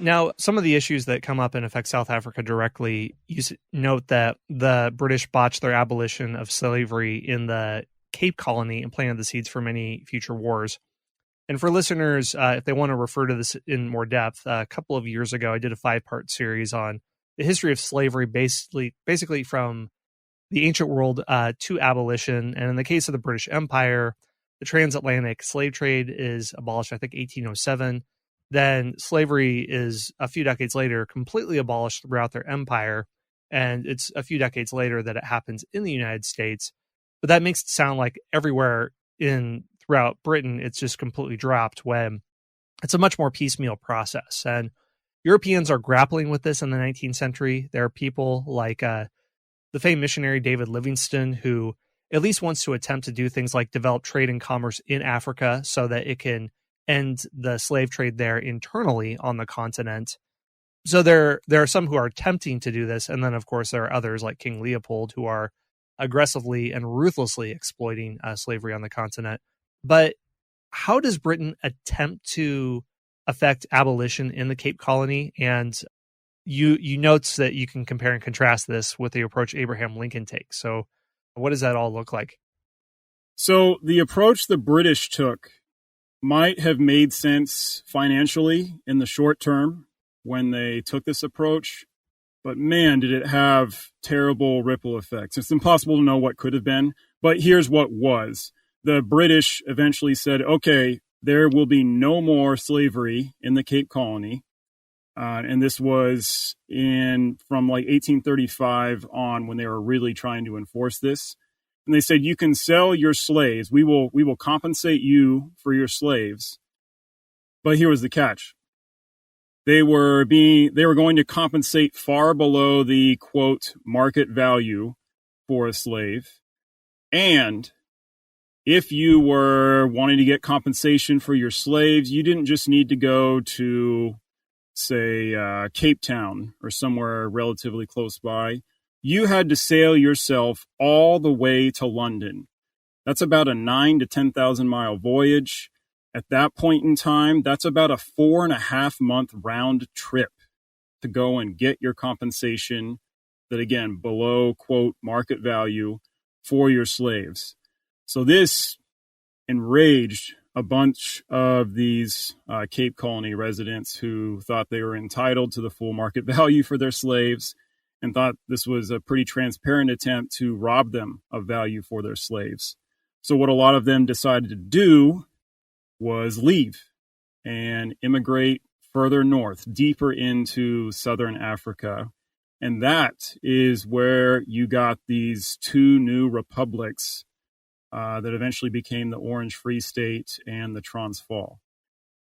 Now, some of the issues that come up and affect South Africa directly, note that the British botched their abolition of slavery in the Cape Colony and planted the seeds for many future wars. And for listeners, if they want to refer to this in more depth, a couple of years ago, I did a 5-part series on the history of slavery, basically from the ancient world to abolition. And in the case of the British Empire, the transatlantic slave trade is abolished, I think, 1807. Then slavery is a few decades later completely abolished throughout their empire. And it's a few decades later that it happens in the United States. But that makes it sound like everywhere throughout Britain, it's just completely dropped, when it's a much more piecemeal process. And Europeans are grappling with this in the 19th century. There are people like the famed missionary David Livingstone, who at least wants to attempt to do things like develop trade and commerce in Africa so that it can end the slave trade there internally on the continent. So there are some who are attempting to do this. And then, of course, there are others like King Leopold who are aggressively and ruthlessly exploiting slavery on the continent. But how does Britain attempt to affect abolition in the Cape Colony? And you note that you can compare and contrast this with the approach Abraham Lincoln takes. So what does that all look like? So the approach the British took might have made sense financially in the short term when they took this approach, but man, did it have terrible ripple effects. It's impossible to know what could have been, but here's what was. The British eventually said, okay, there will be no more slavery in the Cape Colony. And this was from like 1835 on, when they were really trying to enforce this. And they said, you can sell your slaves. We will compensate you for your slaves. But here was the catch. They were going to compensate far below the, quote, market value for a slave. And if you were wanting to get compensation for your slaves, you didn't just need to go to, say, Cape Town or somewhere relatively close by. You had to sail yourself all the way to London. That's about a 9,000 to 10,000 mile voyage. At that point in time, that's about a 4.5 month round trip to go and get your compensation that, again, below, quote, market value for your slaves. So this enraged a bunch of these Cape Colony residents who thought they were entitled to the full market value for their slaves, and thought this was a pretty transparent attempt to rob them of value for their slaves. So what a lot of them decided to do was leave and immigrate further north, deeper into southern Africa. And that is where you got these two new republics that eventually became the Orange Free State and the Transvaal.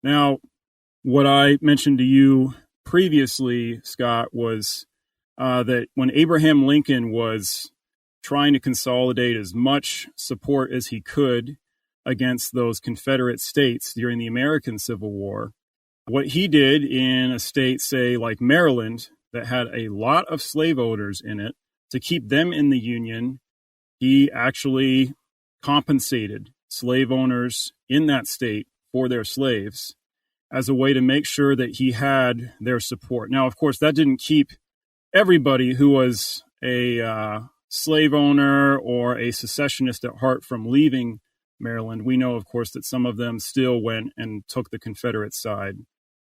Now, what I mentioned to you previously, Scott, was that when Abraham Lincoln was trying to consolidate as much support as he could against those Confederate states during the American Civil War, what he did in a state, say, like Maryland, that had a lot of slave owners in it, to keep them in the Union, he actually compensated slave owners in that state for their slaves as a way to make sure that he had their support. Now, of course, that didn't keep everybody who was a slave owner or a secessionist at heart from leaving Maryland. We know, of course, that some of them still went and took the Confederate side.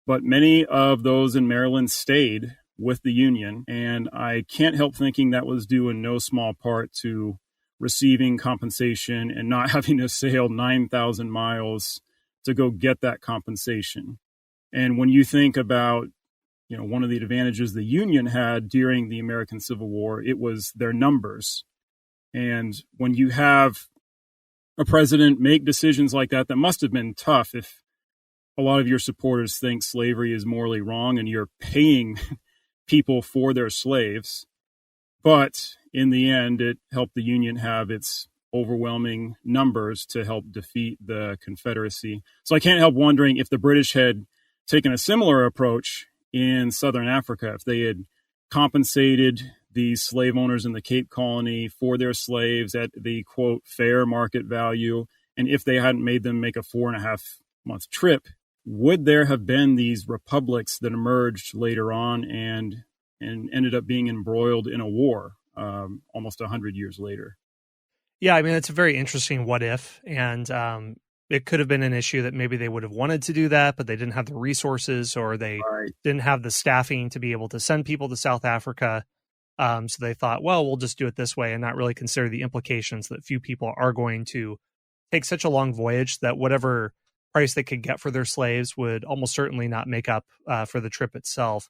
But many of those in Maryland stayed with the Union, and I can't help thinking that was due in no small part to receiving compensation and not having to sail 9,000 miles to go get that compensation. And when you think about, one of the advantages the Union had during the American Civil War, it was their numbers. And when you have a president make decisions like that must have been tough if a lot of your supporters think slavery is morally wrong and you're paying people for their slaves. But in the end, it helped the Union have its overwhelming numbers to help defeat the Confederacy. So I can't help wondering if the British had taken a similar approach in Southern Africa, if they had compensated these slave owners in the Cape Colony for their slaves at the, quote, fair market value, and if they hadn't made them make a 4.5 month trip would there have been these republics that emerged later on and ended up being embroiled in a war almost 100 years later? Yeah, I mean, it's a very interesting what if, and it could have been an issue that maybe they would have wanted to do that, but they didn't have the resources or they Right. didn't have the staffing to be able to send people to South Africa. So they thought, well, we'll just do it this way and not really consider the implications that few people are going to take such a long voyage that whatever price they could get for their slaves would almost certainly not make up for the trip itself.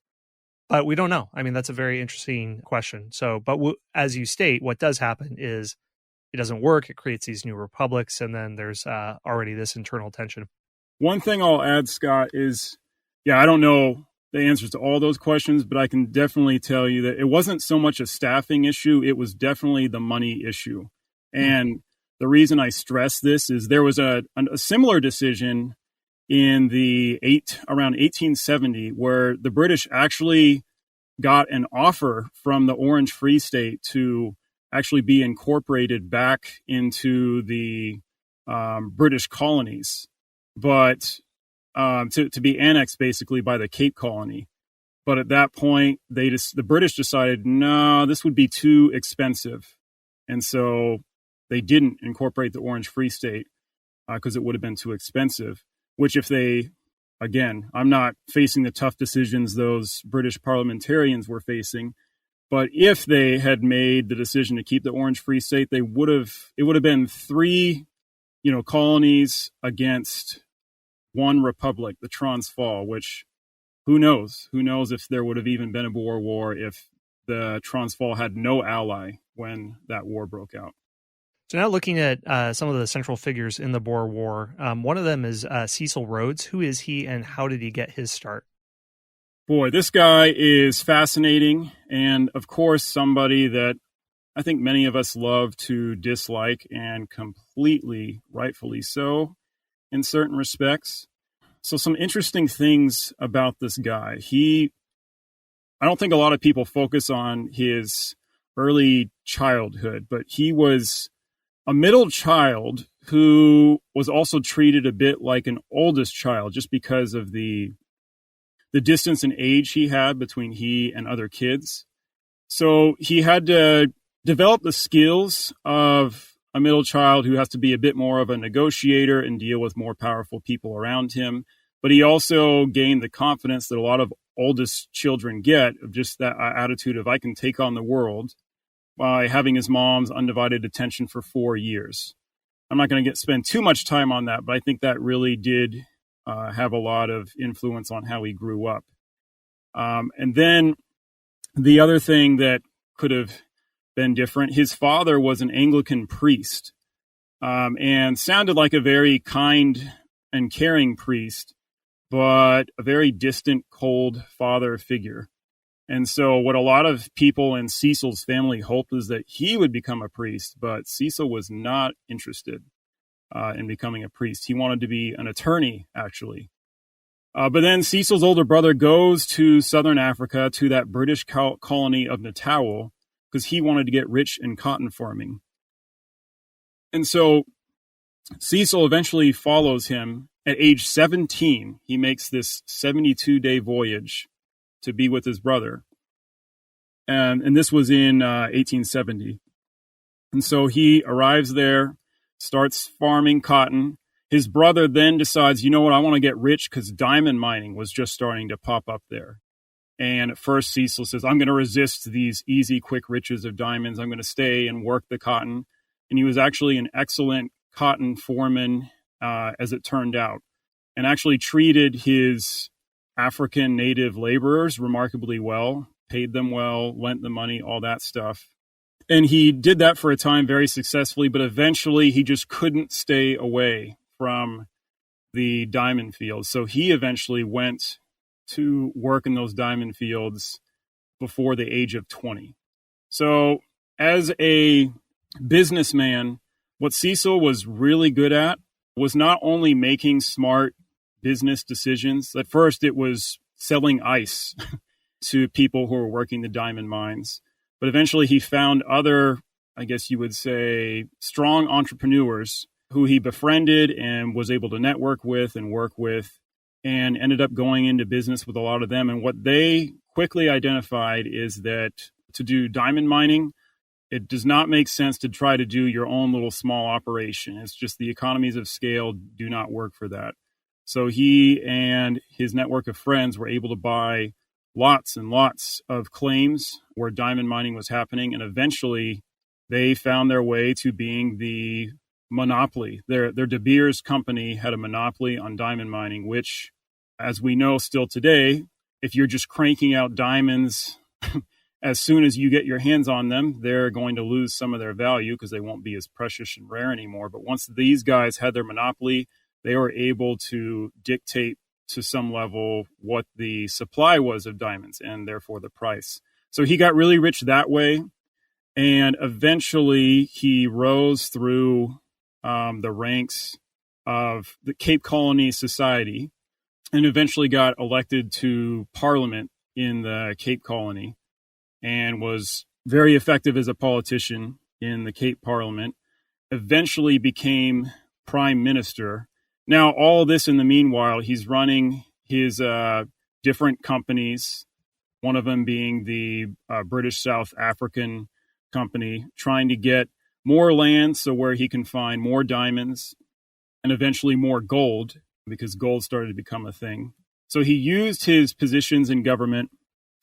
But we don't know. I mean, that's a very interesting question. So, but as you state, what does happen is it doesn't work. It creates these new republics, and then there's already this internal tension. One thing I'll add, Scott, is, I don't know the answers to all those questions, but I can definitely tell you that it wasn't so much a staffing issue. It was definitely the money issue. And the reason I stress this is there was a similar decision in around 1870, where the British actually got an offer from the Orange Free State to actually be incorporated back into the British colonies, but to be annexed basically by the Cape Colony. But at that point, the British decided, no, this would be too expensive. And so they didn't incorporate the Orange Free State because it would have been too expensive, which again, I'm not facing the tough decisions those British parliamentarians were facing, but if they had made the decision to keep the Orange Free State, it would have been 3, colonies against one republic, the Transvaal, which who knows if there would have even been a Boer War if the Transvaal had no ally when that war broke out. So now looking at some of the central figures in the Boer War, one of them is Cecil Rhodes. Who is he and how did he get his start? Boy, this guy is fascinating, and of course somebody that I think many of us love to dislike, and completely rightfully so in certain respects. So some interesting things about this guy. I don't think a lot of people focus on his early childhood, but he was a middle child who was also treated a bit like an oldest child just because of the distance in age he had between he and other kids. So he had to develop the skills of a middle child who has to be a bit more of a negotiator and deal with more powerful people around him. But he also gained the confidence that a lot of oldest children get, of just that attitude of, I can take on the world, by having his mom's undivided attention for 4 years. I'm not going to spend too much time on that, but I think that really did have a lot of influence on how he grew up. And then the other thing that could have been different, his father was an Anglican priest and sounded like a very kind and caring priest, but a very distant, cold father figure. And so what a lot of people in Cecil's family hoped is that he would become a priest, but Cecil was not interested in becoming a priest. He wanted to be an attorney, actually. But then Cecil's older brother goes to southern Africa, to that British colony of Natal, because he wanted to get rich in cotton farming. And so Cecil eventually follows him. At age 17, he makes this 72-day voyage to be with his brother. And this was in 1870. And so he arrives there, starts farming cotton. His brother then decides, I want to get rich because diamond mining was just starting to pop up there. And at first Cecil says, I'm going to resist these easy, quick riches of diamonds. I'm going to stay and work the cotton. And he was actually an excellent cotton foreman, as it turned out, and actually treated his African native laborers remarkably well, paid them well, lent them money, all that stuff. And he did that for a time very successfully, but eventually he just couldn't stay away from the diamond fields. So he eventually went to work in those diamond fields before the age of 20. So as a businessman, what Cecil was really good at was not only making smart business decisions. At first, it was selling ice to people who were working the diamond mines. But eventually he found other, I guess you would say, strong entrepreneurs who he befriended and was able to network with and work with. and ended up going into business with a lot of them. And what they quickly identified is that to do diamond mining, it does not make sense to try to do your own little small operation. It's just the economies of scale do not work for that. So he and his network of friends were able to buy lots and lots of claims where diamond mining was happening. And eventually they found their way to being the monopoly. Their De Beers company had a monopoly on diamond mining, which, as we know still today, if you're just cranking out diamonds as soon as you get your hands on them, they're going to lose some of their value because they won't be as precious and rare anymore. But once these guys had their monopoly, they were able to dictate to some level what the supply was of diamonds and therefore the price. So he got really rich that way. And eventually he rose through the ranks of the Cape Colony Society and eventually got elected to Parliament in the Cape Colony and was very effective as a politician in the Cape Parliament, eventually became prime minister. Now, all this in the meanwhile, he's running his different companies, one of them being the British South African company, trying to get more land so where he can find more diamonds and eventually more gold, because gold started to become a thing. So he used his positions in government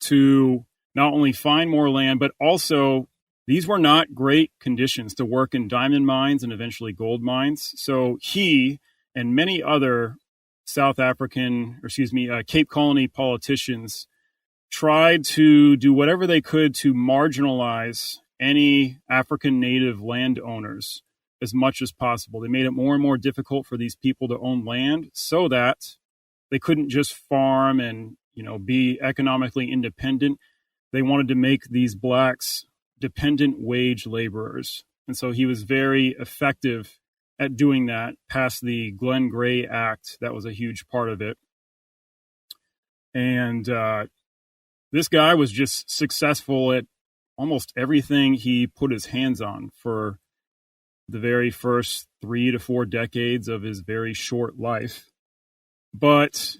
to not only find more land, but also these were not great conditions to work in diamond mines and eventually gold mines. So he and many other Cape Colony politicians tried to do whatever they could to marginalize any African native landowners as much as possible. They made it more and more difficult for these people to own land so that they couldn't just farm and, be economically independent. They wanted to make these blacks dependent wage laborers. And so he was very effective at doing that, past the Glenn Gray Act. That was a huge part of it. And this guy was just successful at almost everything he put his hands on for the very first 3 to 4 decades of his very short life. But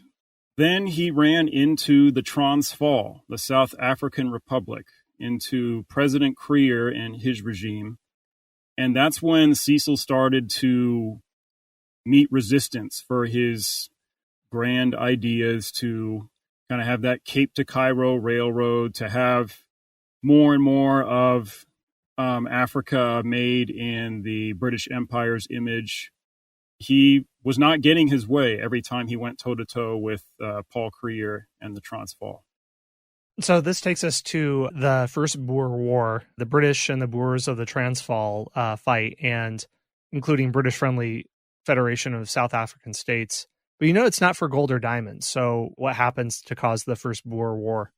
then he ran into the Transvaal, the South African Republic, into President Kruger and his regime. And that's when Cecil started to meet resistance for his grand ideas to kind of have that Cape to Cairo railroad, to have more and more of Africa made in the British Empire's image. He was not getting his way every time he went toe-to-toe with Paul Kruger and the Transvaal. So this takes us to the first Boer War, the British and the Boers of the Transvaal fight, and including British-friendly Federation of South African States. But it's not for gold or diamonds. So what happens to cause the first Boer War?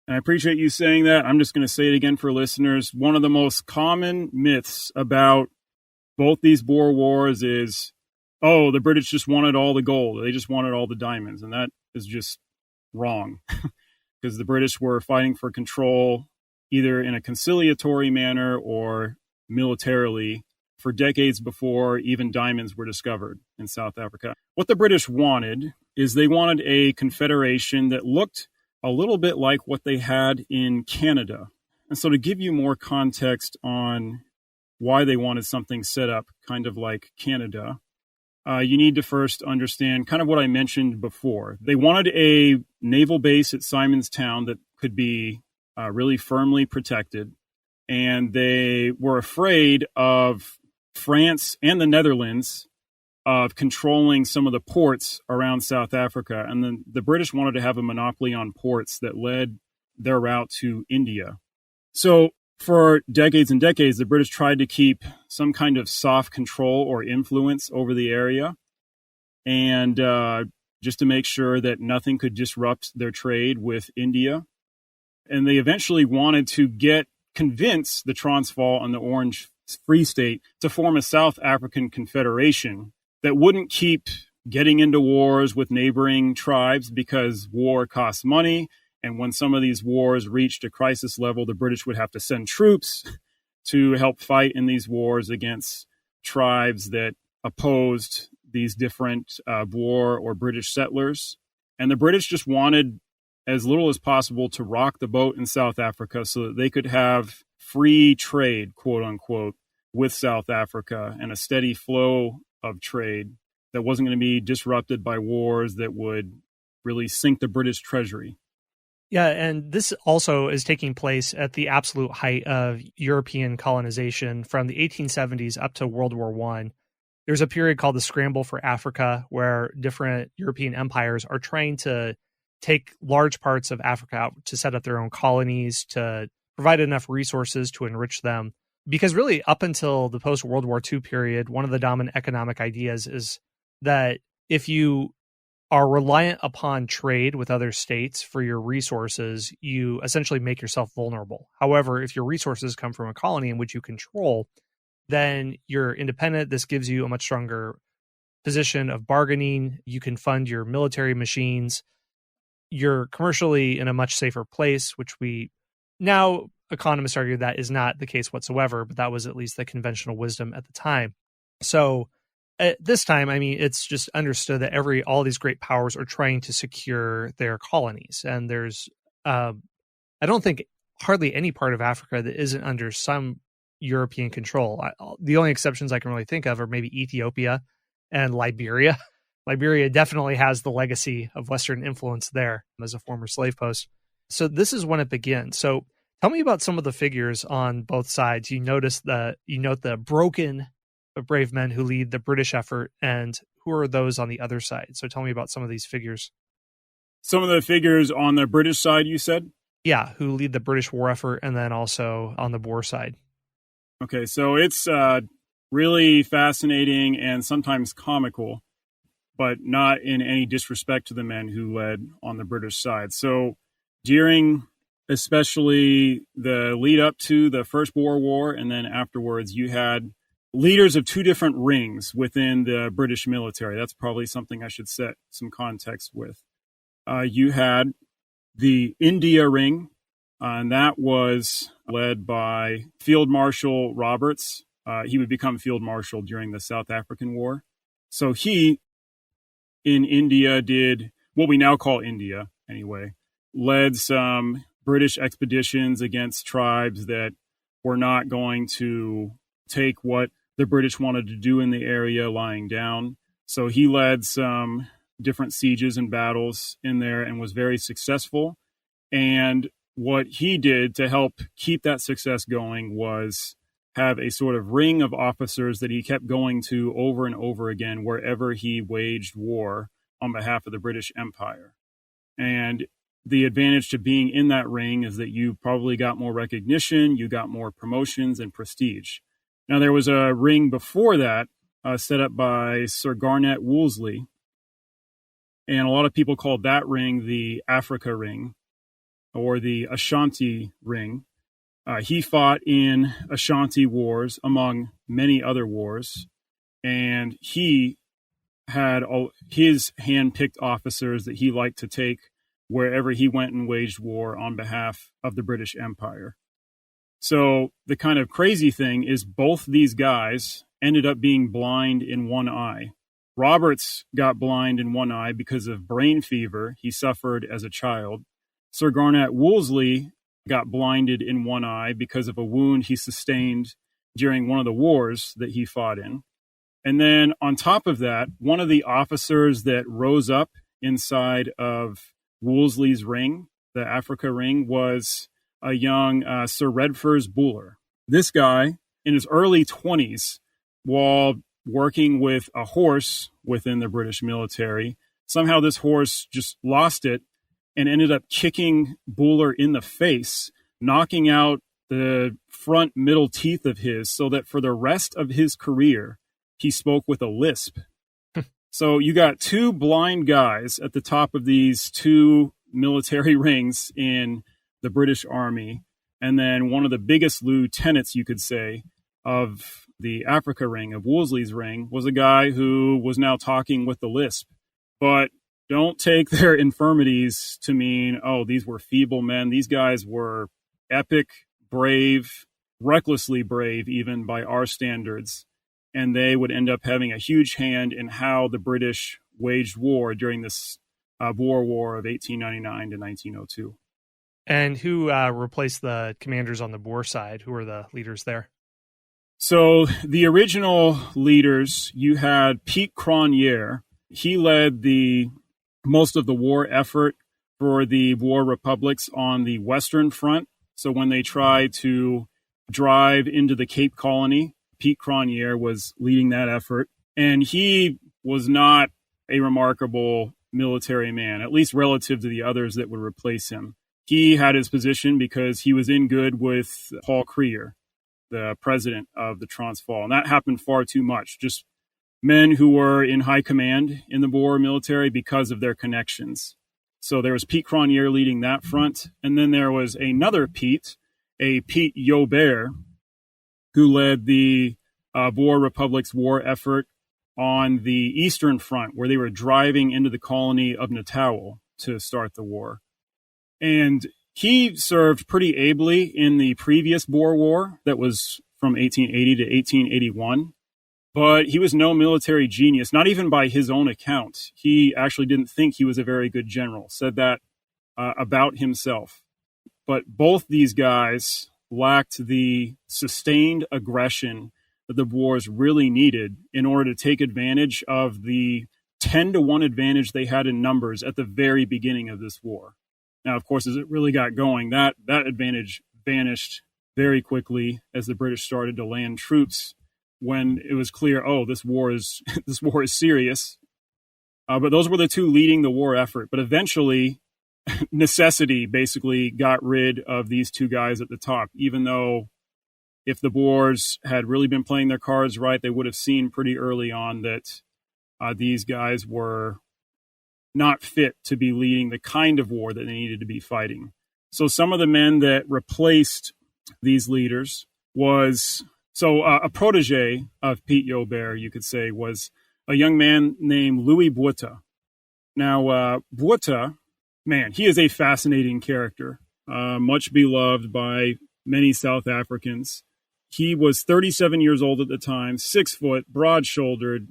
And I appreciate you saying that. I'm just going to say it again for listeners. One of the most common myths about both these Boer Wars is, the British just wanted all the gold. They just wanted all the diamonds. And that is just wrong. Because the British were fighting for control either in a conciliatory manner or militarily for decades before even diamonds were discovered in South Africa. What the British wanted is they wanted a confederation that looked a little bit like what they had in Canada. And so to give you more context on why they wanted something set up kind of like Canada, you need to first understand kind of what I mentioned before. They wanted a naval base at Simon's Town that could be really firmly protected. And they were afraid of France and the Netherlands of controlling some of the ports around South Africa. And then the British wanted to have a monopoly on ports that led their route to India. So for decades and decades, the British tried to keep some kind of soft control or influence over the area, and just to make sure that nothing could disrupt their trade with India. And they eventually wanted to convince the Transvaal and the Orange Free State to form a South African confederation that wouldn't keep getting into wars with neighboring tribes, because war costs money. And when some of these wars reached a crisis level, the British would have to send troops to help fight in these wars against tribes that opposed these different Boer or British settlers. And the British just wanted as little as possible to rock the boat in South Africa so that they could have free trade, quote unquote, with South Africa and a steady flow of trade that wasn't going to be disrupted by wars that would really sink the British treasury. Yeah, and this also is taking place at the absolute height of European colonization from the 1870s up to World War I. There's a period called the Scramble for Africa where different European empires are trying to take large parts of Africa out to set up their own colonies, to provide enough resources to enrich them. Because really, up until the post-World War II period, one of the dominant economic ideas is that if you are reliant upon trade with other states for your resources, you essentially make yourself vulnerable. However, if your resources come from a colony in which you control, then you're independent. This gives you a much stronger position of bargaining. You can fund your military machines. You're commercially in a much safer place, which we now economists argue that is not the case whatsoever, but that was at least the conventional wisdom at the time. So at this time, I mean, it's just understood that all these great powers are trying to secure their colonies. And there's, I don't think hardly any part of Africa that isn't under some European control. The only exceptions I can really think of are maybe Ethiopia and Liberia. Liberia definitely has the legacy of Western influence there as a former slave post. So this is when it begins. So tell me about some of the figures on both sides. You note the broken but brave men who lead the British effort, and who are those on the other side? So tell me about some of these figures. Some of the figures on the British side, you said? Yeah, who lead the British war effort, and then also on the Boer side. Okay, so it's really fascinating and sometimes comical, but not in any disrespect to the men who led on the British side. So during especially the lead up to the First Boer War and then afterwards, you had leaders of two different rings within the British military. That's probably something I should set some context with. You had the India ring, and that was led by Field Marshal Roberts. He would become Field Marshal during the South African War. So he, in India, did what we now call India, anyway, led some British expeditions against tribes that were not going to take what the British wanted to do in the area lying down. So he led some different sieges and battles in there and was very successful. And what he did to help keep that success going was have a sort of ring of officers that he kept going to over and over again wherever he waged war on behalf of the British Empire. And the advantage to being in that ring is that you probably got more recognition, you got more promotions and prestige. Now, there was a ring before that set up by Sir Garnet Wolseley, and a lot of people called that ring the Africa Ring or the Ashanti Ring. He fought in Ashanti wars, among many other wars, and he had his hand-picked officers that he liked to take wherever he went and waged war on behalf of the British Empire. So the kind of crazy thing is both these guys ended up being blind in one eye. Roberts got blind in one eye because of brain fever he suffered as a child. Sir Garnet Wolseley got blinded in one eye because of a wound he sustained during one of the wars that he fought in. And then on top of that, one of the officers that rose up inside of Wolseley's ring, the Africa Ring, was a young Sir Redvers Buller. This guy, in his early 20s, while working with a horse within the British military, somehow this horse just lost it and ended up kicking Buller in the face, knocking out the front middle teeth of his, so that for the rest of his career, he spoke with a lisp. So you got two blind guys at the top of these two military rings in the British Army, and then one of the biggest lieutenants, you could say, of the Africa Ring, of Wolseley's ring, was a guy who was now talking with the lisp. But don't take their infirmities to mean, oh, these were feeble men. These guys were epic, brave, recklessly brave, even by our standards. and they would end up having a huge hand in how the British waged war during this Boer War of 1899 to 1902. And who replaced the commanders on the Boer side? Who were the leaders there? So the original leaders, you had Piet Cronje. He led most of the war effort for the Boer republics on the Western Front. So when they tried to drive into the Cape Colony, Piet Cronje was leading that effort. And he was not a remarkable military man, at least relative to the others that would replace him. He had his position because he was in good with Paul Kruger, the president of the Transvaal. And that happened far too much. Just men who were in high command in the Boer military because of their connections. So there was Piet Cronje leading that front. And then there was another Piet, a Piet Joubert, who led the Boer Republic's war effort on the Eastern Front, where they were driving into the colony of Natal to start the war. And he served pretty ably in the previous Boer War that was from 1880 to 1881. But he was no military genius, not even by his own account. He actually didn't think he was a very good general, said that about himself. But both these guys lacked the sustained aggression that the Boers really needed in order to take advantage of the 10-to-1 advantage they had in numbers at the very beginning of this war. Now, of course, as it really got going, that advantage vanished very quickly as the British started to land troops when it was clear, this war is serious. But those were the two leading the war effort. But eventually, necessity basically got rid of these two guys at the top, even though if the Boers had really been playing their cards right, they would have seen pretty early on that these guys were not fit to be leading the kind of war that they needed to be fighting. So some of the men that replaced these leaders was, a protege of Piet Joubert, you could say, was a young man named Louis Botha. Now, Botha, man, he is a fascinating character, much beloved by many South Africans. He was 37 years old at the time, 6 foot, broad-shouldered,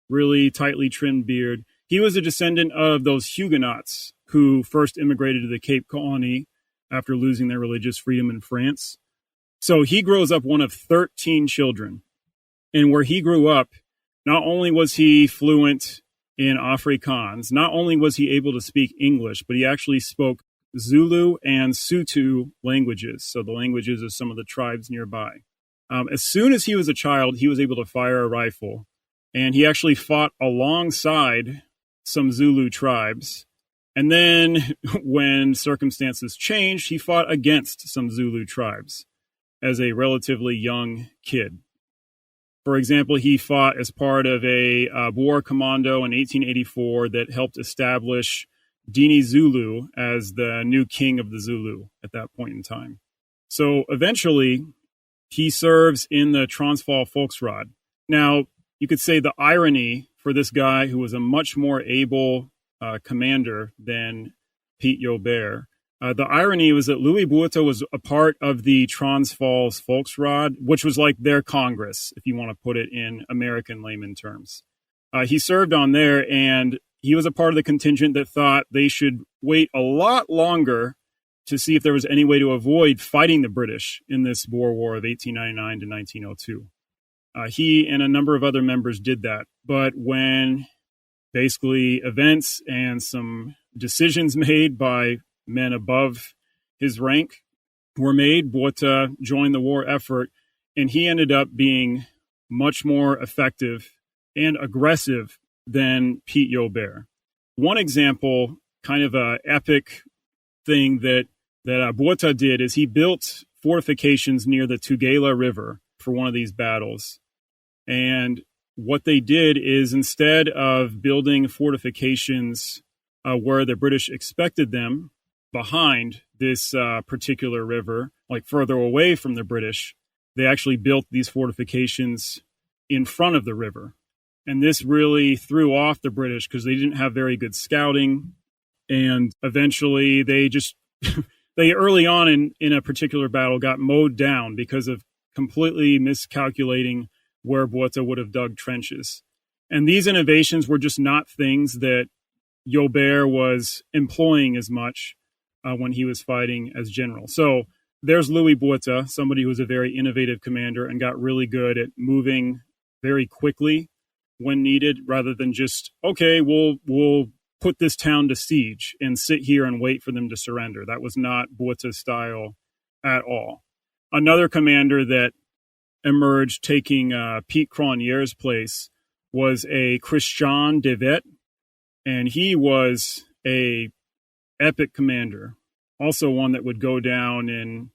really tightly trimmed beard. He was a descendant of those Huguenots who first immigrated to the Cape Colony after losing their religious freedom in France. So he grows up one of 13 children. And where he grew up, not only was he fluent in Afrikaans, not only was he able to speak English, but he actually spoke Zulu and Sotho languages, so the languages of some of the tribes nearby. As soon as he was a child, he was able to fire a rifle, and he actually fought alongside some Zulu tribes. And then when circumstances changed, he fought against some Zulu tribes as a relatively young kid. For example, he fought as part of a Boer commando in 1884 that helped establish Dini Zulu as the new king of the Zulu at that point in time. So eventually, he serves in the Transvaal Volksraad. Now, you could say the irony for this guy who was a much more able commander than Piet Joubert, the irony was that Louis Botha was a part of the Transvaal's Volksraad, which was like their Congress, if you want to put it in American layman terms. He served on there, and he was a part of the contingent that thought they should wait a lot longer to see if there was any way to avoid fighting the British in this Boer War of 1899 to 1902. He and a number of other members did that. But when basically events and some decisions made by men above his rank were made, Botha joined the war effort, and he ended up being much more effective and aggressive than Piet Joubert. One example, kind of an epic thing that Botha did, is he built fortifications near the Tugela River for one of these battles. And what they did is, instead of building fortifications where the British expected them, behind this particular river, like further away from the British, they actually built these fortifications in front of the river. And this really threw off the British because they didn't have very good scouting. And eventually they early on in a particular battle got mowed down because of completely miscalculating where Botha would have dug trenches. And these innovations were just not things that Joubert was employing as much when he was fighting as general. So there's Louis Botha, somebody who was a very innovative commander and got really good at moving very quickly when needed, rather than just, okay, we'll put this town to siege and sit here and wait for them to surrender. That was not Botha's style at all. Another commander that emerged taking Pete Cronje's place was a Christian de Wet, and he was a epic commander, also one that would go down in,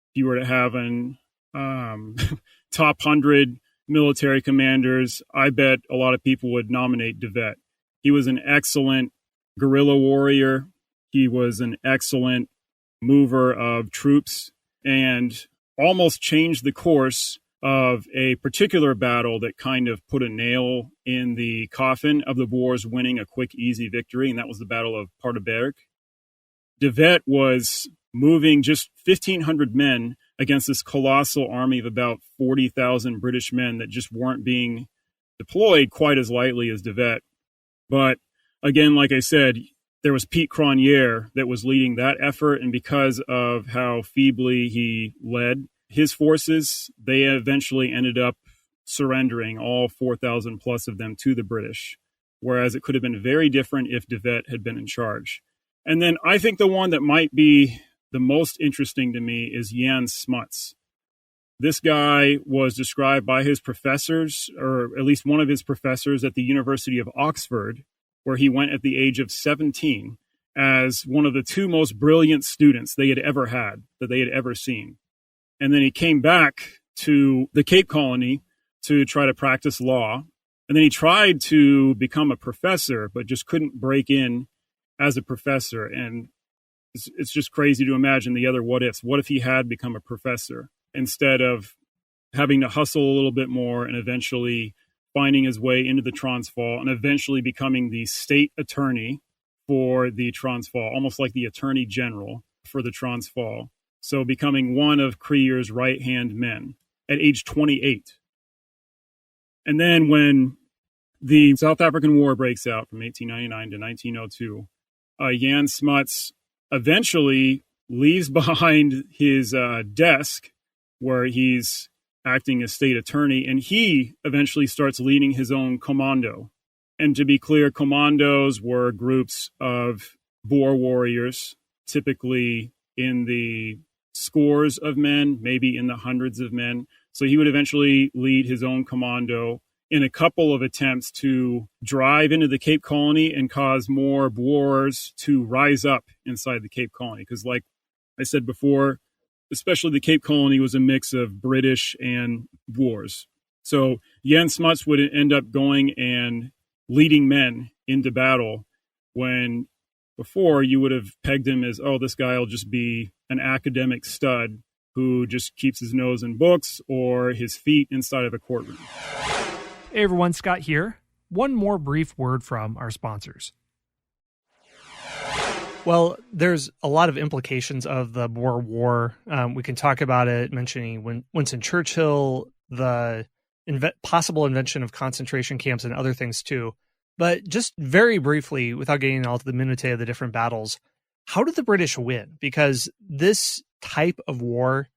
if you were to have an top 100 military commanders, I bet a lot of people would nominate de Wet. He was an excellent guerrilla warrior. He was an excellent mover of troops and almost changed the course of a particular battle that kind of put a nail in the coffin of the Boers winning a quick, easy victory, and that was the Battle of Paardeberg. De Wet was moving just 1,500 men against this colossal army of about 40,000 British men that just weren't being deployed quite as lightly as de Wet. But again, like I said, there was Pete Cronje that was leading that effort, and because of how feebly he led his forces, they eventually ended up surrendering, all 4,000 plus of them, to the British, whereas it could have been very different if de Wet had been in charge. And then I think the one that might be the most interesting to me is Jan Smuts. This guy was described by his professors, or at least one of his professors at the University of Oxford, where he went at the age of 17, as one of the two most brilliant students they had ever had, that they had ever seen. And then he came back to the Cape Colony to try to practice law. And then he tried to become a professor, but just couldn't break in as a professor. And it's just crazy to imagine the other what ifs. What if he had become a professor instead of having to hustle a little bit more and eventually finding his way into the Transvaal and eventually becoming the state attorney for the Transvaal, almost like the attorney general for the Transvaal. So becoming one of Krier's right-hand men at age 28. And then when the South African War breaks out from 1899 to 1902, Jan Smuts eventually leaves behind his desk where he's acting as state attorney, and he eventually starts leading his own commando. And to be clear, commandos were groups of Boer warriors, typically in the scores of men, maybe in the hundreds of men. So he would eventually lead his own commando in a couple of attempts to drive into the Cape Colony and cause more Boers to rise up inside the Cape Colony. Because like I said before, especially the Cape Colony was a mix of British and Boers. So Jan Smuts would end up going and leading men into battle when before you would have pegged him as, oh, this guy will just be an academic stud who just keeps his nose in books or his feet inside of a courtroom. Hey everyone, Scott here. One more brief word from our sponsors. Well, there's a lot of implications of the Boer War. We can talk about it, mentioning Winston Churchill, the possible invention of concentration camps and other things too. But just very briefly, without getting into all the minutiae of the different battles, how did the British win? Because this type of war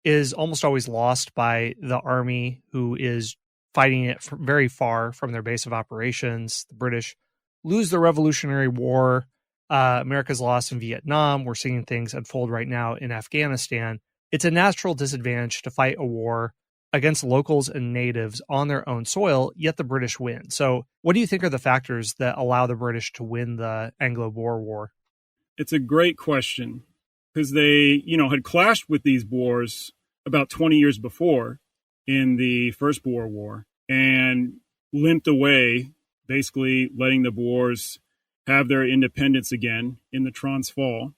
is almost always lost by the army who is fighting it very far from their base of operations. The British lose the Revolutionary War. America's lost in Vietnam. We're seeing things unfold right now in Afghanistan. It's a natural disadvantage to fight a war against locals and natives on their own soil, yet the British win. So what do you think are the factors that allow the British to win the Anglo-Boer War? It's a great question because they, had clashed with these Boers about 20 years before in the First Boer War and limped away, basically letting the Boers have their independence again in the Transvaal,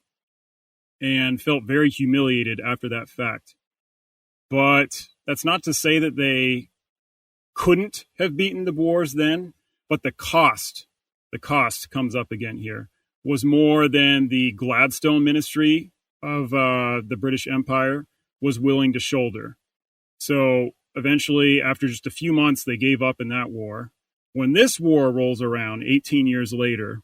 and felt very humiliated after that fact. But that's not to say that they couldn't have beaten the Boers then, but the cost comes up again here, was more than the Gladstone ministry of the British Empire was willing to shoulder. So eventually, after just a few months, they gave up in that war. When this war rolls around 18 years later,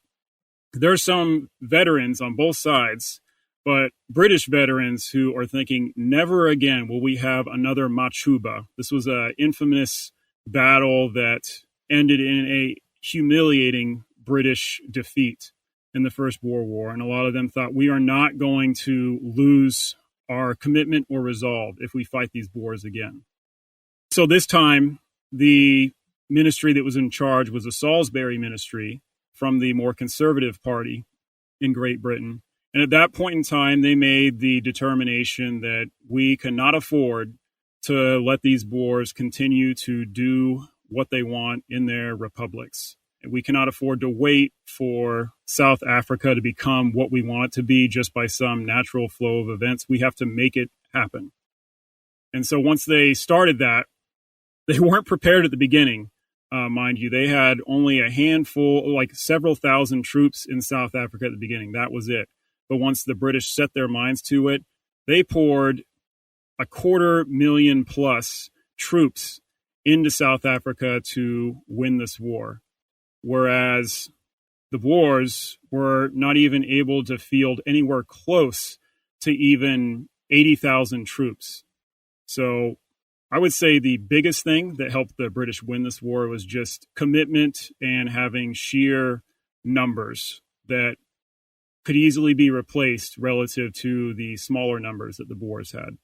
there's some veterans on both sides, but British veterans who are thinking, never again will we have another Machuba. This was an infamous battle that ended in a humiliating British defeat in the First Boer War. And a lot of them thought, we are not going to lose our commitment or resolve if we fight these Boers again. So this time, the ministry that was in charge was a Salisbury ministry from the more conservative party in Great Britain. And at that point in time, they made the determination that we cannot afford to let these Boers continue to do what they want in their republics. And we cannot afford to wait for South Africa to become what we want it to be just by some natural flow of events. We have to make it happen. And so once they started that, they weren't prepared at the beginning, mind you. They had only a handful, like several thousand troops in South Africa at the beginning. That was it. But once the British set their minds to it, they poured 250,000 plus troops into South Africa to win this war. Whereas the Boers were not even able to field anywhere close to even 80,000 troops. So I would say the biggest thing that helped the British win this war was just commitment and having sheer numbers that could easily be replaced relative to the smaller numbers that the Boers had.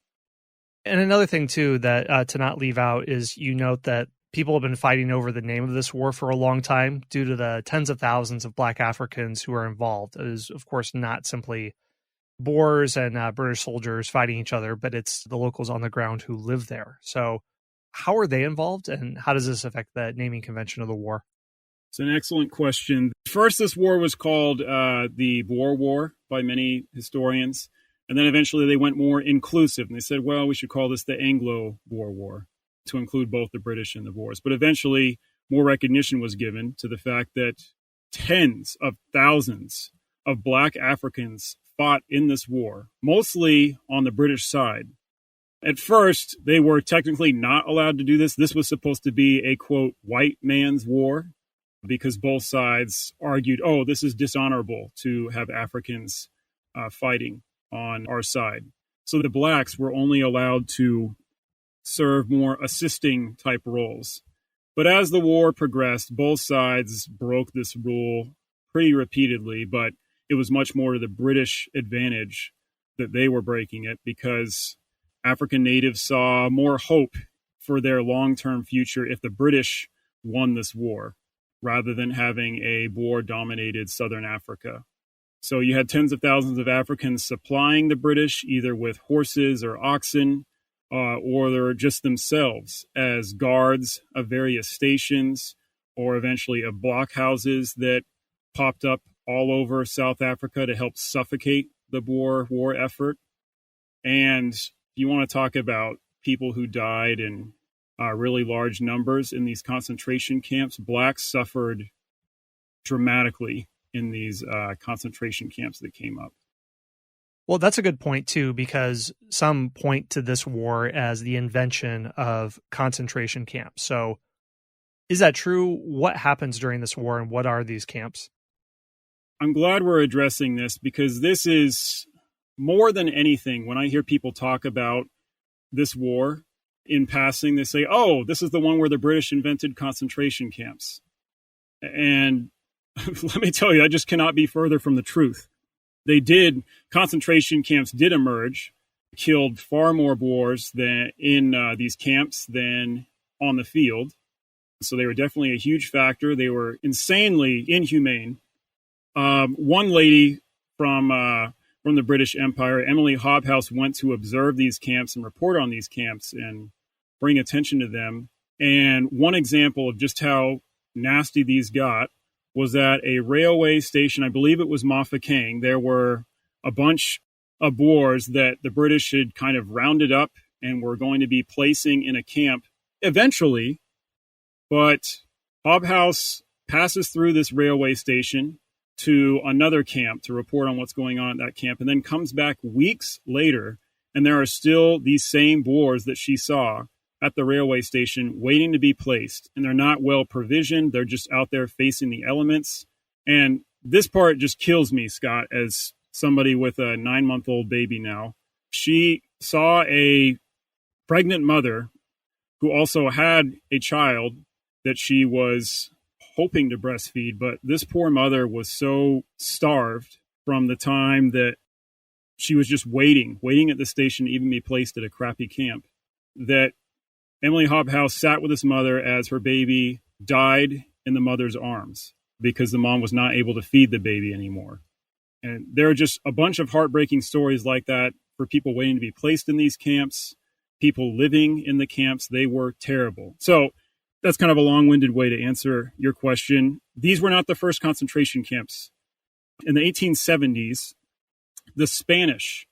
And another thing, too, that to not leave out is you note that people have been fighting over the name of this war for a long time due to the tens of thousands of Black Africans who are involved. It is, of course, not simply Boers and British soldiers fighting each other, but it's the locals on the ground who live there. So how are they involved, and how does this affect the naming convention of the war? It's an excellent question. First, this war was called the Boer War by many historians, and then eventually they went more inclusive, and they said, well, we should call this the Anglo-Boer War, to include both the British and the Boers. But eventually, more recognition was given to the fact that tens of thousands of Black Africans fought in this war, mostly on the British side. At first, they were technically not allowed to do this. This was supposed to be a, quote, white man's war, because both sides argued, oh, this is dishonorable to have Africans fighting on our side. So the Blacks were only allowed to serve more assisting type roles. But as the war progressed, both sides broke this rule pretty repeatedly, but it was much more to the British advantage that they were breaking it, because African natives saw more hope for their long-term future if the British won this war, rather than having a Boer-dominated Southern Africa. So you had tens of thousands of Africans supplying the British, either with horses or oxen, or they're just themselves as guards of various stations, or eventually of blockhouses that popped up all over South Africa to help suffocate the Boer War effort. And you want to talk about people who died in really large numbers in these concentration camps. Blacks suffered dramatically in these concentration camps that came up. Well, that's a good point, too, because some point to this war as the invention of concentration camps. So is that true? What happens during this war, and what are these camps? I'm glad we're addressing this, because this is more than anything. When I hear people talk about this war in passing, they say, oh, this is the one where the British invented concentration camps. And let me tell you, that just cannot be further from the truth. Concentration camps did emerge, killed far more Boers than in these camps than on the field. So they were definitely a huge factor. They were insanely inhumane. One lady from the British Empire, Emily Hobhouse, went to observe these camps and report on these camps and bring attention to them. And one example of just how nasty these got was at a railway station, I believe it was Mafeking. There were a bunch of Boers that the British had kind of rounded up and were going to be placing in a camp eventually. But Hobhouse passes through this railway station to another camp to report on what's going on at that camp, and then comes back weeks later, and there are still these same Boers that she saw at the railway station waiting to be placed, and they're not well provisioned. They're just out there facing the elements. And this part just kills me, Scott, as somebody with a 9-month-old baby now. She saw a pregnant mother who also had a child that she was hoping to breastfeed, but this poor mother was so starved from the time that she was just waiting at the station to even be placed at a crappy camp, that Emily Hobhouse sat with this mother as her baby died in the mother's arms because the mom was not able to feed the baby anymore. And there are just a bunch of heartbreaking stories like that for people waiting to be placed in these camps, people living in the camps. They were terrible. So that's kind of a long-winded way to answer your question. These were not the first concentration camps. In the 1870s, the Spanish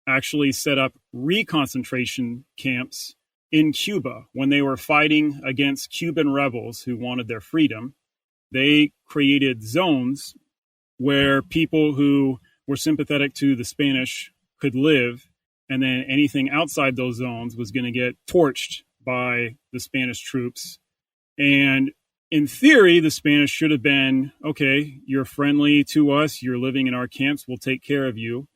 actually set up reconcentration camps in Cuba when they were fighting against Cuban rebels who wanted their freedom. They created zones where people who were sympathetic to the Spanish could live, and then anything outside those zones was going to get torched by the Spanish troops. And in theory, the Spanish should have been, okay, you're friendly to us, you're living in our camps, we'll take care of you.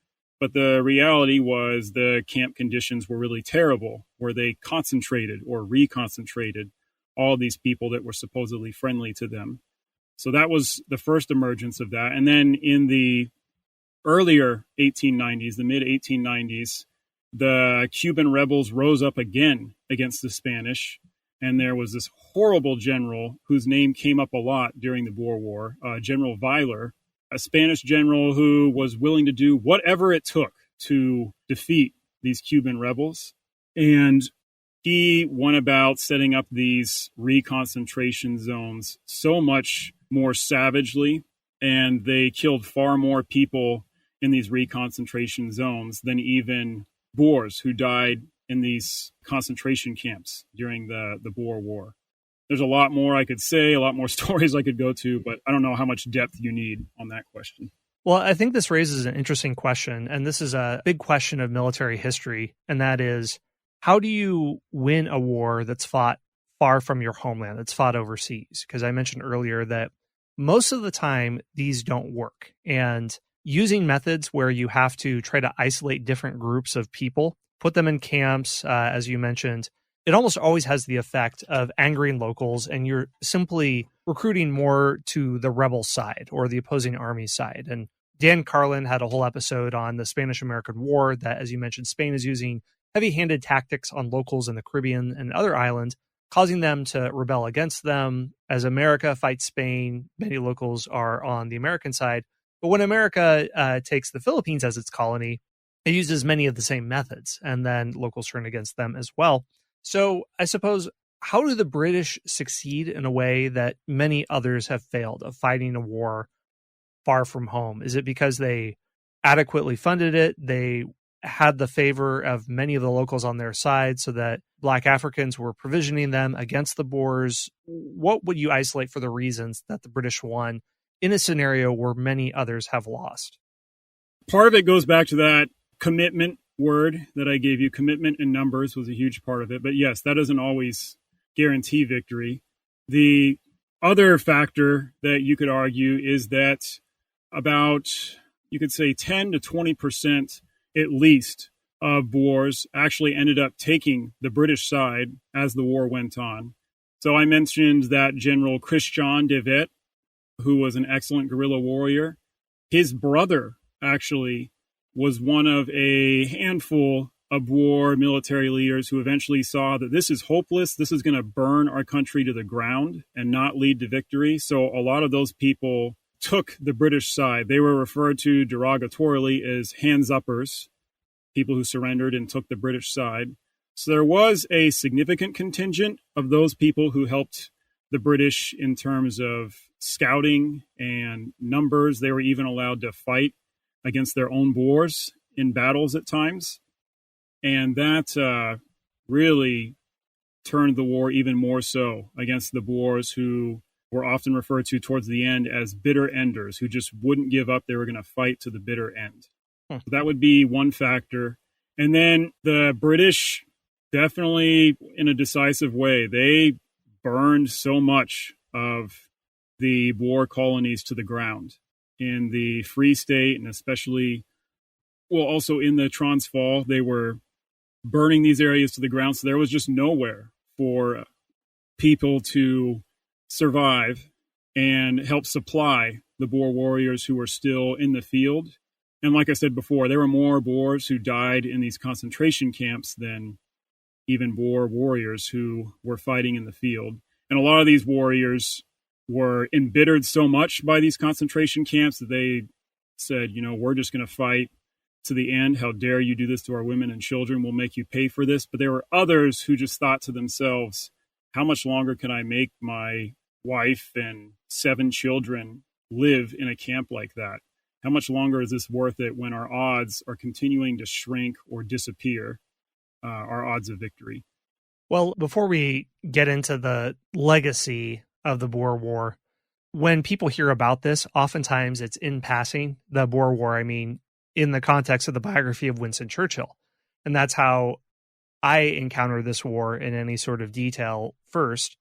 But the reality was the camp conditions were really terrible, where they concentrated or reconcentrated all these people that were supposedly friendly to them. So that was the first emergence of that. And then in the earlier 1890s, the mid-1890s, the Cuban rebels rose up again against the Spanish. And there was this horrible general whose name came up a lot during the Boer War, General Weyler, a Spanish general who was willing to do whatever it took to defeat these Cuban rebels. And he went about setting up these reconcentration zones so much more savagely, and they killed far more people in these reconcentration zones than even Boers who died in these concentration camps during the Boer War. There's a lot more I could say, a lot more stories I could go to, but I don't know how much depth you need on that question. Well, I think this raises an interesting question, and this is a big question of military history, and that is, how do you win a war that's fought far from your homeland, that's fought overseas? Because I mentioned earlier that most of the time, these don't work. And using methods where you have to try to isolate different groups of people, put them in camps, as you mentioned, it almost always has the effect of angering locals, and you're simply recruiting more to the rebel side or the opposing army side. And Dan Carlin had a whole episode on the Spanish-American War that, as you mentioned, Spain is using heavy-handed tactics on locals in the Caribbean and other islands, causing them to rebel against them. As America fights Spain, many locals are on the American side. But when America takes the Philippines as its colony, it uses many of the same methods, and then locals turn against them as well. So I suppose, how do the British succeed in a way that many others have failed, of fighting a war far from home? Is it because they adequately funded it? They had the favor of many of the locals on their side so that Black Africans were provisioning them against the Boers? What would you isolate for the reasons that the British won in a scenario where many others have lost? Part of it goes back to that commitment word that I gave you. Commitment in numbers was a huge part of it. But yes, that doesn't always guarantee victory. The other factor that you could argue is that about, you could say 10 to 20% at least of Boers actually ended up taking the British side as the war went on. So I mentioned that General Christian de Wet, who was an excellent guerrilla warrior. His brother actually was one of a handful of Boer military leaders who eventually saw that this is hopeless. This is going to burn our country to the ground and not lead to victory. So a lot of those people took the British side. They were referred to derogatorily as hands-uppers, people who surrendered and took the British side. So there was a significant contingent of those people who helped the British in terms of scouting and numbers. They were even allowed to fight against their own Boers in battles at times. And that really turned the war even more so against the Boers, who were often referred to towards the end as bitter enders, who just wouldn't give up. They were going to fight to the bitter end. So that would be one factor. And then the British definitely in a decisive way. They burned so much of the Boer colonies to the ground in the Free State, and especially, well, also in the Transvaal. They were burning these areas to the ground, so there was just nowhere for people to survive and help supply the Boer warriors who were still in the field. And like I said before, there were more Boers who died in these concentration camps than even Boer warriors who were fighting in the field. And a lot of these warriors were embittered so much by these concentration camps that they said, we're just going to fight to the end. How dare you do this to our women and children? We'll make you pay for this. But there were others who just thought to themselves, how much longer can I make my wife and 7 children live in a camp like that? How much longer is this worth it when our odds are continuing to shrink or disappear, our odds of victory? Well, before we get into the legacy of the Boer War, when people hear about this, oftentimes it's in passing. The Boer War, I mean, in the context of the biography of Winston Churchill. And that's how I encountered this war in any sort of detail first,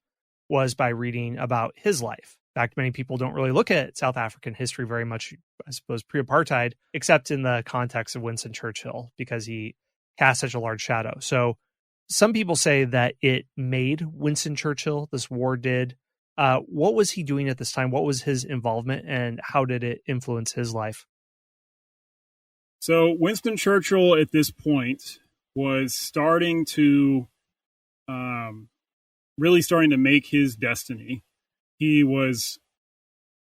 was by reading about his life. In fact, many people don't really look at South African history very much, I suppose, pre-apartheid, except in the context of Winston Churchill, because he cast such a large shadow. So some people say that it made Winston Churchill, this war did. What was he doing at this time? What was his involvement, and how did it influence his life? So Winston Churchill at this point was starting to really starting to make his destiny. He was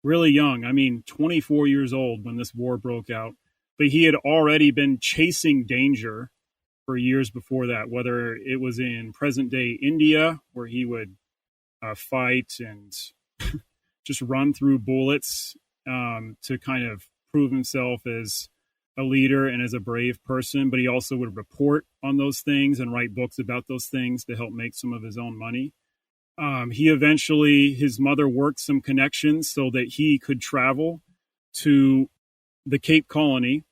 really young. I mean, 24 years old when this war broke out, but he had already been chasing danger for years before that, whether it was in present day India, where he would fight and just run through bullets to kind of prove himself as a leader and as a brave person, but he also would report on those things and write books about those things to help make some of his own money. His mother worked some connections so that he could travel to the Cape Colony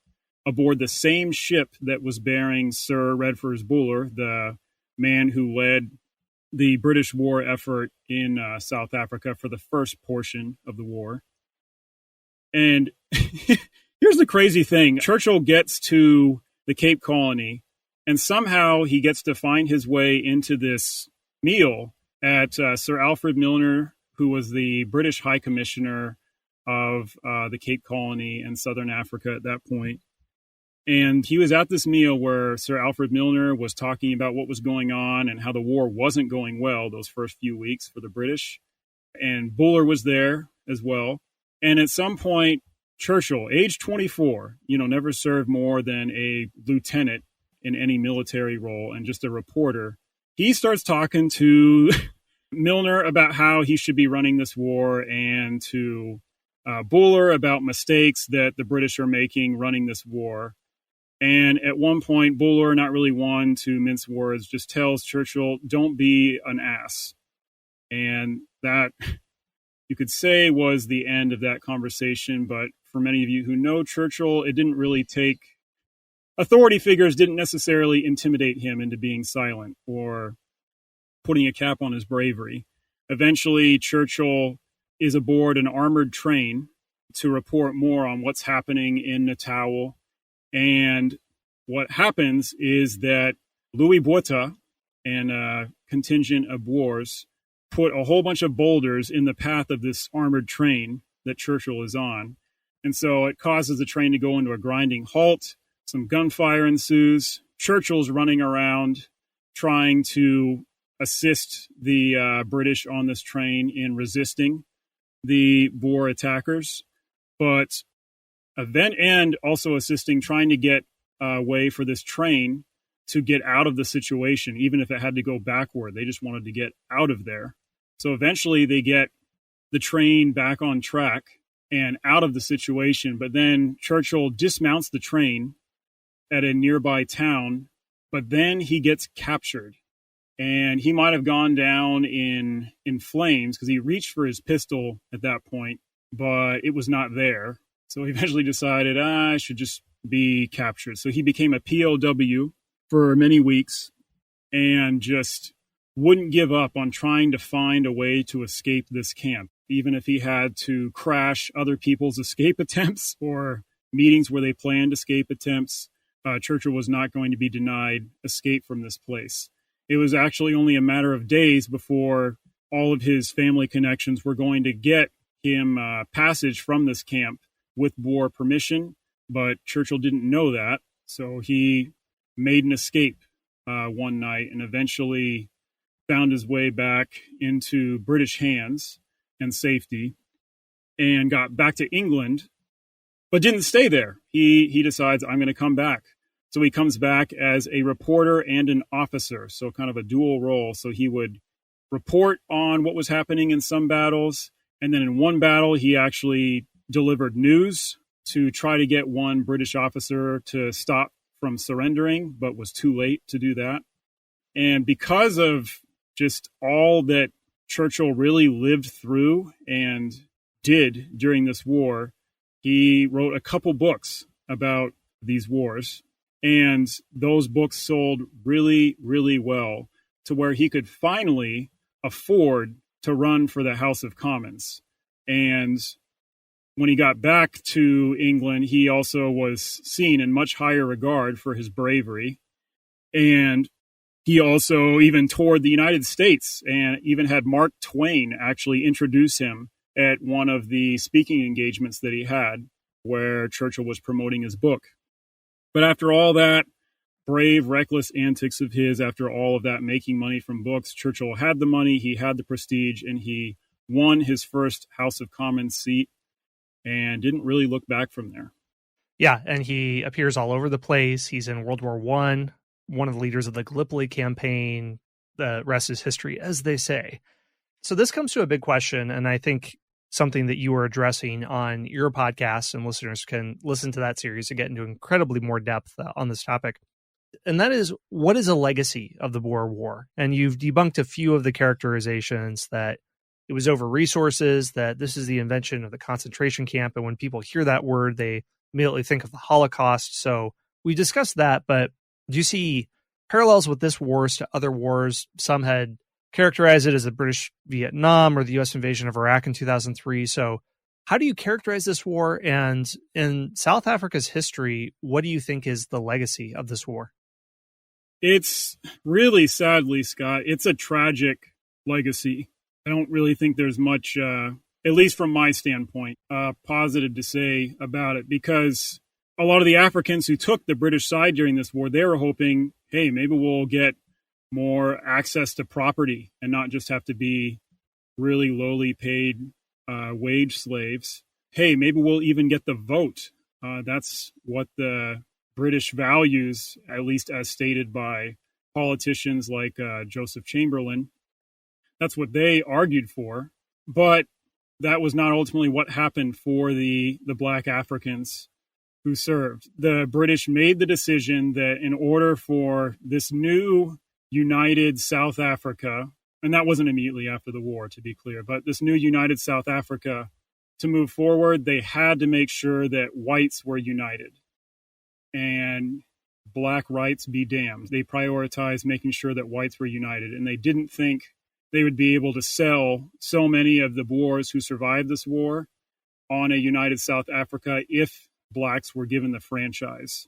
aboard the same ship that was bearing Sir Redvers Buller, the man who led the British war effort in South Africa for the first portion of the war. And here's the crazy thing. Churchill gets to the Cape Colony, and somehow he gets to find his way into this meal at Sir Alfred Milner, who was the British High Commissioner of the Cape Colony and Southern Africa at that point. And he was at this meal where Sir Alfred Milner was talking about what was going on and how the war wasn't going well those first few weeks for the British. And Buller was there as well. And at some point, Churchill, age 24, never served more than a lieutenant in any military role and just a reporter. He starts talking to Milner about how he should be running this war, and to Buller about mistakes that the British are making running this war. And at one point, Buller, not really one to mince words, just tells Churchill, don't be an ass. And that, you could say, was the end of that conversation. But for many of you who know Churchill, it didn't really take, authority figures didn't necessarily intimidate him into being silent or putting a cap on his bravery. Eventually, Churchill is aboard an armored train to report more on what's happening in Natal. And what happens is that Louis Botha and a contingent of Boers put a whole bunch of boulders in the path of this armored train that Churchill is on. And so it causes the train to go into a grinding halt. Some gunfire ensues. Churchill's running around trying to assist the British on this train in resisting the Boer attackers. But and also assisting, trying to get a way for this train to get out of the situation, even if it had to go backward. They just wanted to get out of there. So eventually they get the train back on track and out of the situation. But then Churchill dismounts the train at a nearby town, but then he gets captured. And he might have gone down in flames because he reached for his pistol at that point, but it was not there. So he eventually decided, I should just be captured. So he became a POW for many weeks. and just wouldn't give up on trying to find a way to escape this camp, even if he had to crash other people's escape attempts or meetings where they planned escape attempts. Churchill was not going to be denied escape from this place. It was actually only a matter of days before all of his family connections were going to get him passage from this camp with Boer permission, but Churchill didn't know that, so he made an escape one night and eventually found his way back into British hands and safety and got back to England, but didn't stay there. He decides, I'm going to come back. So he comes back as a reporter and an officer, so kind of a dual role. So he would report on what was happening in some battles, and then in one battle, he actually delivered news to try to get one British officer to stop from surrendering, but was too late to do that. And because of just all that Churchill really lived through and did during this war, he wrote a couple books about these wars. And those books sold really, really well to where he could finally afford to run for the House of Commons. And when he got back to England, he also was seen in much higher regard for his bravery. And he also even toured the United States and even had Mark Twain actually introduce him at one of the speaking engagements that he had where Churchill was promoting his book. But after all that brave, reckless antics of his, after all of that making money from books, Churchill had the money, he had the prestige, and he won his first House of Commons seat and didn't really look back from there. Yeah, and he appears all over the place. He's in World War I, one of the leaders of the Gallipoli campaign. The rest is history, as they say. So this comes to a big question, and I think something that you were addressing on your podcast, and listeners can listen to that series to get into incredibly more depth on this topic. And that is, what is a legacy of the Boer War? And you've debunked a few of the characterizations that it was over resources, that this is the invention of the concentration camp. And when people hear that word, they immediately think of the Holocaust. So we discussed that, but do you see parallels with this wars to other wars? Some had characterized it as the British Vietnam or the U.S. invasion of Iraq in 2003. So how do you characterize this war? And in South Africa's history, what do you think is the legacy of this war? It's really, sadly, Scott, it's a tragic legacy. I don't really think there's much, at least from my standpoint, positive to say about it, because a lot of the Africans who took the British side during this war, they were hoping, hey, maybe we'll get more access to property and not just have to be really lowly paid wage slaves. Hey, maybe we'll even get the vote. That's what the British values, at least as stated by politicians like Joseph Chamberlain. That's what they argued for. But that was not ultimately what happened for the Black Africans who served. The British made the decision that in order for this new united South Africa, and that wasn't immediately after the war, to be clear, but this new united South Africa to move forward, they had to make sure that whites were united. And black rights be damned. They prioritized making sure that whites were united, and they didn't think they would be able to sell so many of the Boers who survived this war on a united South Africa if blacks were given the franchise.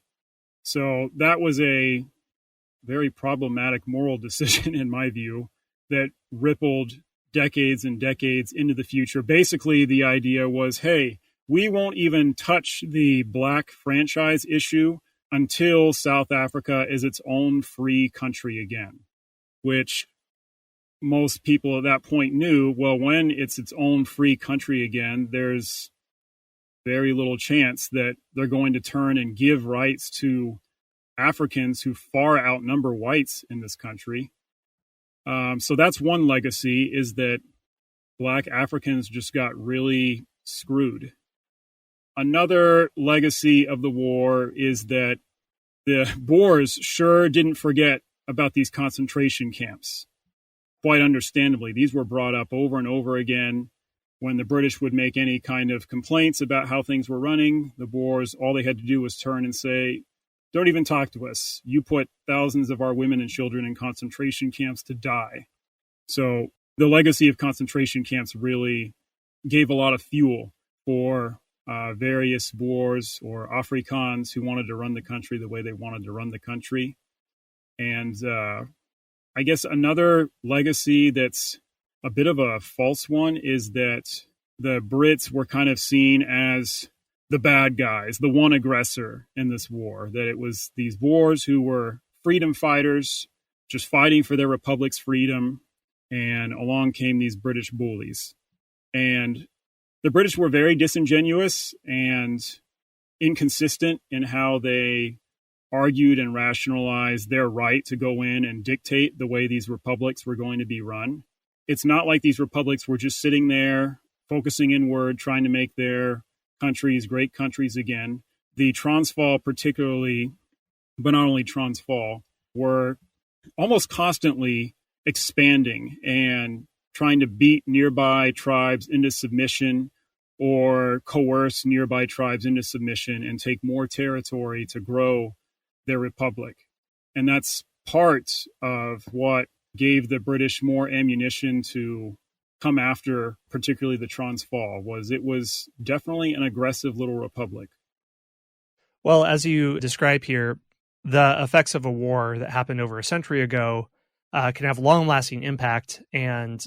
So that was a very problematic moral decision, in my view, that rippled decades and decades into the future. Basically, the idea was, hey, we won't even touch the black franchise issue until South Africa is its own free country again, which most people at that point knew, well, when it's its own free country again, there's very little chance that they're going to turn and give rights to Africans who far outnumber whites in this country. So that's one legacy, is that Black Africans just got really screwed. Another legacy of the war is that the Boers sure didn't forget about these concentration camps. Quite understandably, these were brought up over and over again. When the British would make any kind of complaints about how things were running, the Boers, all they had to do was turn and say, don't even talk to us. You put thousands of our women and children in concentration camps to die. So the legacy of concentration camps really gave a lot of fuel for various Boers or Afrikaans who wanted to run the country the way they wanted to run the country. And I guess another legacy that's a bit of a false one is that the Brits were kind of seen as the bad guys, the one aggressor in this war, that it was these Boers who were freedom fighters, just fighting for their republic's freedom, and along came these British bullies. And the British were very disingenuous and inconsistent in how they argued and rationalized their right to go in and dictate the way these republics were going to be run. It's not like these republics were just sitting there, focusing inward, trying to make their countries great countries again. The Transvaal particularly, but not only Transvaal, were almost constantly expanding and trying to beat nearby tribes into submission or coerce nearby tribes into submission and take more territory to grow their republic. And that's part of what gave the British more ammunition to come after, particularly the Transvaal, it was definitely an aggressive little republic. Well, as you describe here, the effects of a war that happened over a century ago can have long-lasting impact, and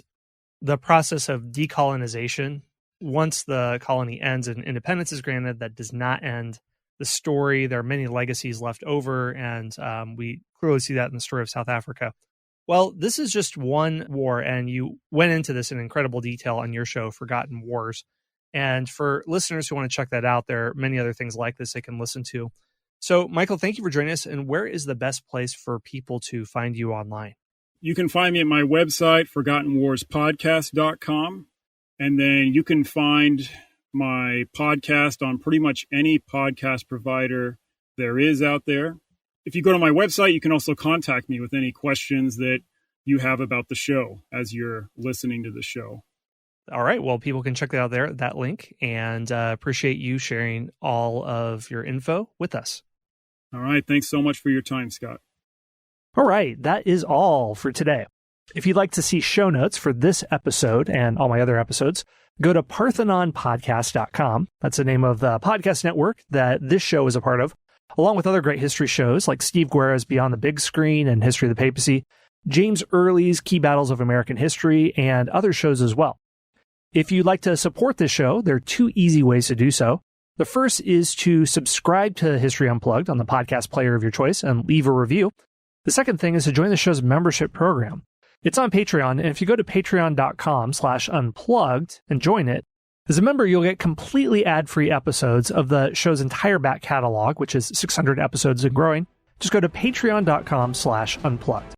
the process of decolonization, once the colony ends and independence is granted, that does not end the story. There are many legacies left over, and we clearly see that in the story of South Africa. Well, this is just one war, and you went into this in incredible detail on your show, Forgotten Wars. And for listeners who want to check that out, there are many other things like this they can listen to. So, Michael, thank you for joining us. And where is the best place for people to find you online? You can find me at my website, forgottenwarspodcast.com. And then you can find my podcast on pretty much any podcast provider there is out there. If you go to my website, you can also contact me with any questions that you have about the show as you're listening to the show. All right. Well, people can check that out there, that link, and appreciate you sharing all of your info with us. All right. Thanks so much for your time, Scott. All right. That is all for today. If you'd like to see show notes for this episode and all my other episodes, go to parthenonpodcast.com. That's the name of the podcast network that this show is a part of, along with other great history shows like Steve Guerra's Beyond the Big Screen and History of the Papacy, James Early's Key Battles of American History, and other shows as well. If you'd like to support this show, there are two easy ways to do so. The first is to subscribe to History Unplugged on the podcast player of your choice and leave a review. The second thing is to join the show's membership program. It's on Patreon, and if you go to patreon.com/unplugged and join it, as a member, you'll get completely ad-free episodes of the show's entire back catalog, which is 600 episodes and growing. Just go to patreon.com/unplugged.